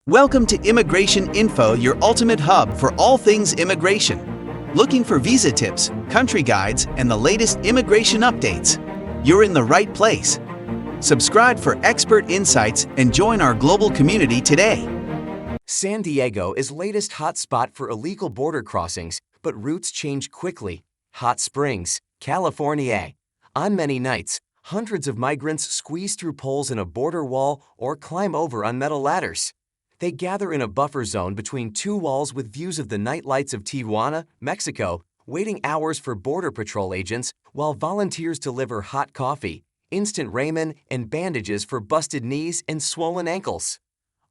Welcome to Immigration Info, your ultimate hub for all things immigration. Looking for visa tips, country guides, and the latest immigration updates? You're in the right place. Subscribe for expert insights and join our global community today. San Diego is latest hotspot for illegal border crossings, but routes change quickly. Hot Springs, California. On many nights, hundreds of migrants squeeze through poles in a border wall or climb over on metal ladders. They gather in a buffer zone between two walls with views of the night lights of Tijuana, Mexico, waiting hours for Border Patrol agents while volunteers deliver hot coffee, instant ramen, and bandages for busted knees and swollen ankles.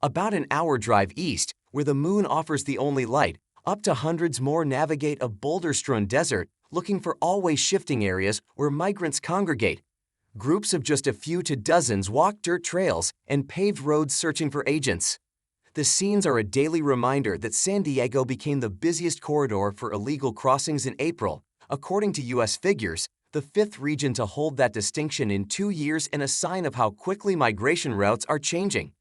About an hour drive east, where the moon offers the only light, up to hundreds more navigate a boulder-strewn desert looking for always shifting areas where migrants congregate. Groups of just a few to dozens walk dirt trails and paved roads searching for agents. The scenes are a daily reminder that San Diego became the busiest corridor for illegal crossings in April, according to U.S. figures, the fifth region to hold that distinction in 2 years and a sign of how quickly migration routes are changing.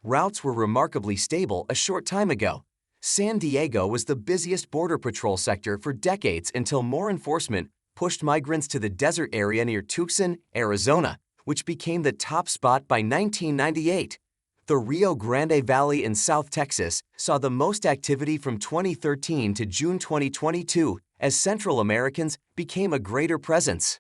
Routes were remarkably stable a short time ago. San Diego was the busiest Border Patrol sector for decades until more enforcement pushed migrants to the desert area near Tucson, Arizona, which became the top spot by 1998. The Rio Grande Valley in South Texas saw the most activity from 2013 to June 2022 as Central Americans became a greater presence.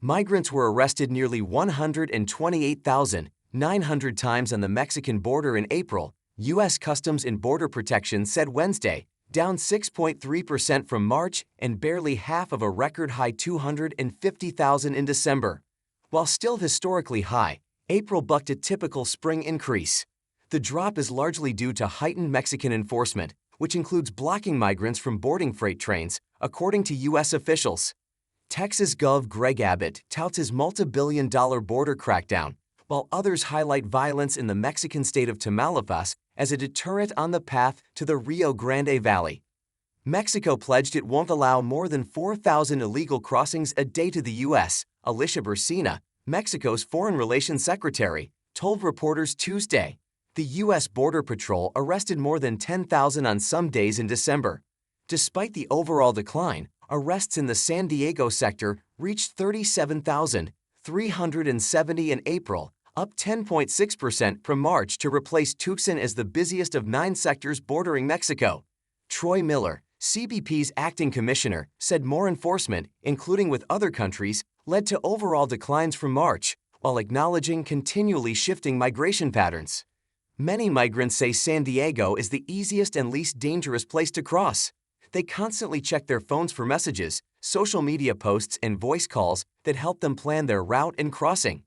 Migrants were arrested nearly 128,900 times on the Mexican border in April, U.S. Customs and Border Protection said Wednesday, down 6.3% from March and barely half of a record-high 250,000 in December. While still historically high, April bucked a typical spring increase. The drop is largely due to heightened Mexican enforcement, which includes blocking migrants from boarding freight trains, according to U.S. officials. Texas Gov. Greg Abbott touts his multi-billion-dollar border crackdown, while others highlight violence in the Mexican state of Tamaulipas as a deterrent on the path to the Rio Grande Valley. Mexico pledged it won't allow more than 4,000 illegal crossings a day to the U.S., Alicia Bersina, Mexico's Foreign Relations Secretary, told reporters Tuesday. The U.S. Border Patrol arrested more than 10,000 on some days in December. Despite the overall decline, arrests in the San Diego sector reached 37,370 in April, up 10.6% from March to replace Tucson as the busiest of 9 sectors bordering Mexico. Troy Miller, CBP's acting commissioner, said more enforcement, including with other countries, led to overall declines from March, while acknowledging continually shifting migration patterns. Many migrants say San Diego is the easiest and least dangerous place to cross. They constantly check their phones for messages, social media posts, and voice calls that help them plan their route and crossing.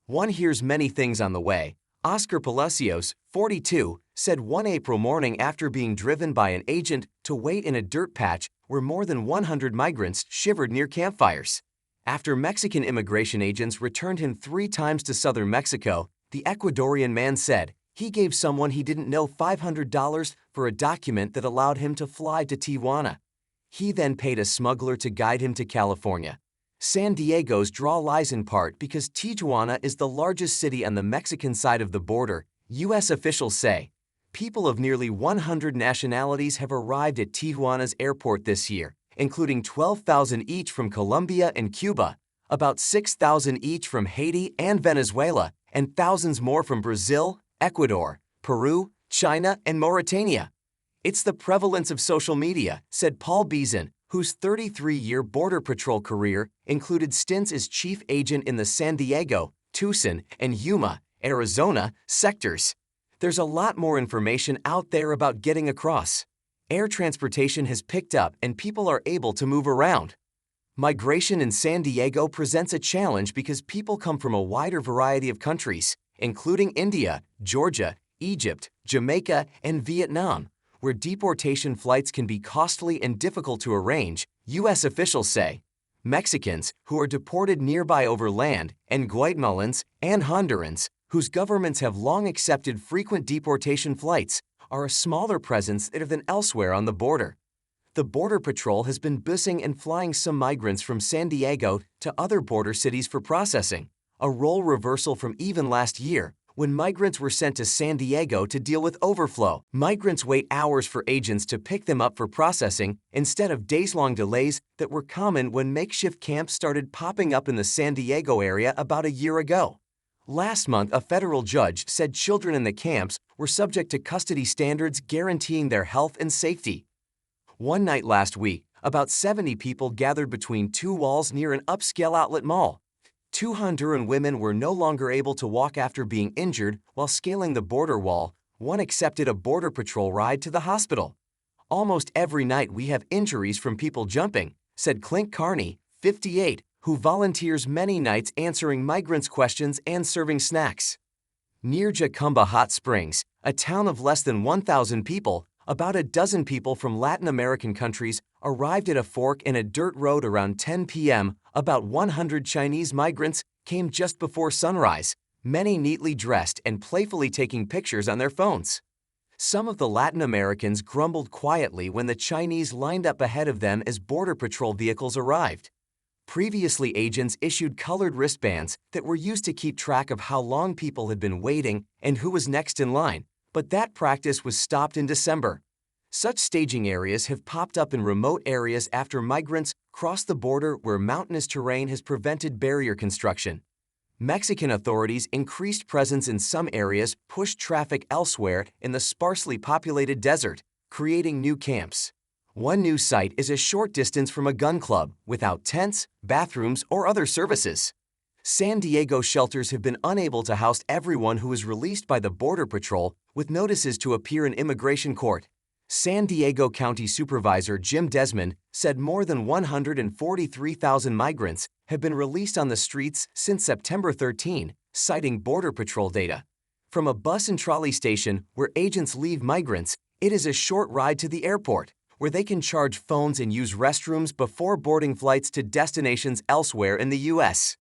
One hears many things on the way. Oscar Palacios, 42, said one April morning after being driven by an agent to wait in a dirt patch where more than 100 migrants shivered near campfires. After Mexican immigration agents returned him 3 times to southern Mexico, the Ecuadorian man said he gave someone he didn't know $500 for a document that allowed him to fly to Tijuana. He then paid a smuggler to guide him to California. San Diego's draw lies in part because Tijuana is the largest city on the Mexican side of the border, U.S. officials say. People of nearly 100 nationalities have arrived at Tijuana's airport this year, including 12,000 each from Colombia and Cuba, about 6,000 each from Haiti and Venezuela, and thousands more from Brazil, Ecuador, Peru, China, and Mauritania. It's the prevalence of social media, said Paul Beeson, whose 33-year Border Patrol career included stints as chief agent in the San Diego, Tucson, and Yuma, Arizona, sectors. There's a lot more information out there about getting across. Air transportation has picked up and people are able to move around. Migration in San Diego presents a challenge because people come from a wider variety of countries, including India, Georgia, Egypt, Jamaica, and Vietnam, where deportation flights can be costly and difficult to arrange, U.S. officials say. Mexicans, who are deported nearby over land, and Guatemalans and Hondurans, whose governments have long accepted frequent deportation flights, are a smaller presence there than elsewhere on the border. The Border Patrol has been busing and flying some migrants from San Diego to other border cities for processing, a role reversal from even last year, when migrants were sent to San Diego to deal with overflow. Migrants wait hours for agents to pick them up for processing instead of days-long delays that were common when makeshift camps started popping up in the San Diego area about a year ago. Last month, a federal judge said children in the camps were subject to custody standards guaranteeing their health and safety. One night last week, about 70 people gathered between two walls near an upscale outlet mall. Two Honduran women were no longer able to walk after being injured while scaling the border wall. One accepted a Border Patrol ride to the hospital. "Almost every night we have injuries from people jumping," said Clint Carney, 58, who volunteers many nights answering migrants' questions and serving snacks. Near Jacumba Hot Springs, a town of less than 1,000 people, about a dozen people from Latin American countries arrived at a fork in a dirt road around 10 p.m. About 100 Chinese migrants came just before sunrise, many neatly dressed and playfully taking pictures on their phones. Some of the Latin Americans grumbled quietly when the Chinese lined up ahead of them as Border Patrol vehicles arrived. Previously, agents issued colored wristbands that were used to keep track of how long people had been waiting and who was next in line, but that practice was stopped in December. Such staging areas have popped up in remote areas after migrants crossed the border where mountainous terrain has prevented barrier construction. Mexican authorities' increased presence in some areas pushed traffic elsewhere in the sparsely populated desert, creating new camps. One new site is a short distance from a gun club, without tents, bathrooms, or other services. San Diego shelters have been unable to house everyone who is released by the Border Patrol with notices to appear in immigration court. San Diego County Supervisor Jim Desmond said more than 143,000 migrants have been released on the streets since September 13, citing Border Patrol data. From a bus and trolley station where agents leave migrants, it is a short ride to the airport, where they can charge phones and use restrooms before boarding flights to destinations elsewhere in the U.S.